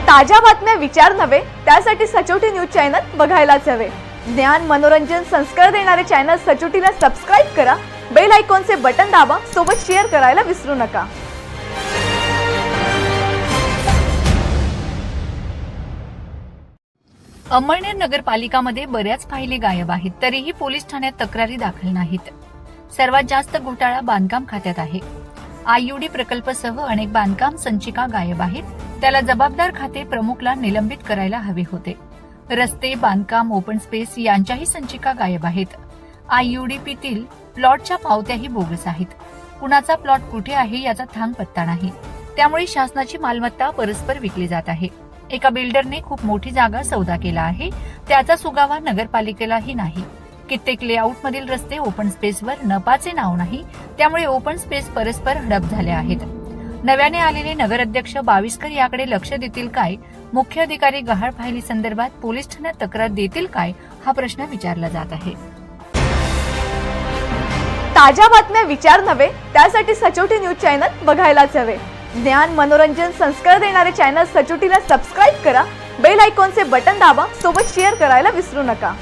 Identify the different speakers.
Speaker 1: ताज्या बातम्या विचार नव्हे त्यासाठी सचोटी न्यूज चॅनल बघायलाच हवे। ज्ञान मनोरंजन संस्कार देणारे चॅनल सचोटीला सबस्क्राइब करा, बेल आयकॉनचे बटन दाबा, सोबत शेअर करायला विसरू नका।
Speaker 2: अंमळनेर नगरपालिकामध्ये बऱ्याच फायली गायब आहेत, तरीही पोलीस ठाण्यात तक्रारी दाखल नाहीत। सर्वात जास्त घोटाळा बांधकाम खात्यात आहे। आययुडी प्रकल्पासह अनेक बांधकाम संचिका गायब आहेत। त्याला जबाबदार खाते प्रमुखला निलंबित करायला हवे होते। रस्ते, बांधकाम, ओपन स्पेस यांच्याही संचिका गायब आहेत। आययुडीपीतील प्लॉटच्या पावत्याही बोगस आहेत। कुणाचा प्लॉट कुठे आहे याचा थांग पत्ता नाही। त्यामुळे शासनाची मालमत्ता परस्पर विकली जात आहे। एका बिल्डरने खूप मोठी जागा सौदा केला आहे, त्याचा सुगावा नगरपालिकेलाही नाही। कित्येक लेआउटमधील रस्ते ओपन स्पेसवर नपाचे नाव नाही, त्यामुळे ओपन स्पेस परस्पर हडप झाले आहेत। नव्याने आलेले नगराध्यक्ष बाविस्कर याकडे लक्ष देतील काय? मुख्य अधिकारी गहाळ फायली संदर्भात पोलीस ठाण्यात तक्रार देतील काय, हा प्रश्न विचारला जात आहे।
Speaker 1: ताज्या बातम्या विचार नव्हे त्यासाठी सचोटी न्यूज चॅनल बघायलाच हवे। ज्ञान मनोरंजन संस्कार देणारे चॅनल सचोटीला सबस्क्राइब करा, बेल आयकॉनचे बटन दाबा, सोबत शेअर करायला विसरू नका।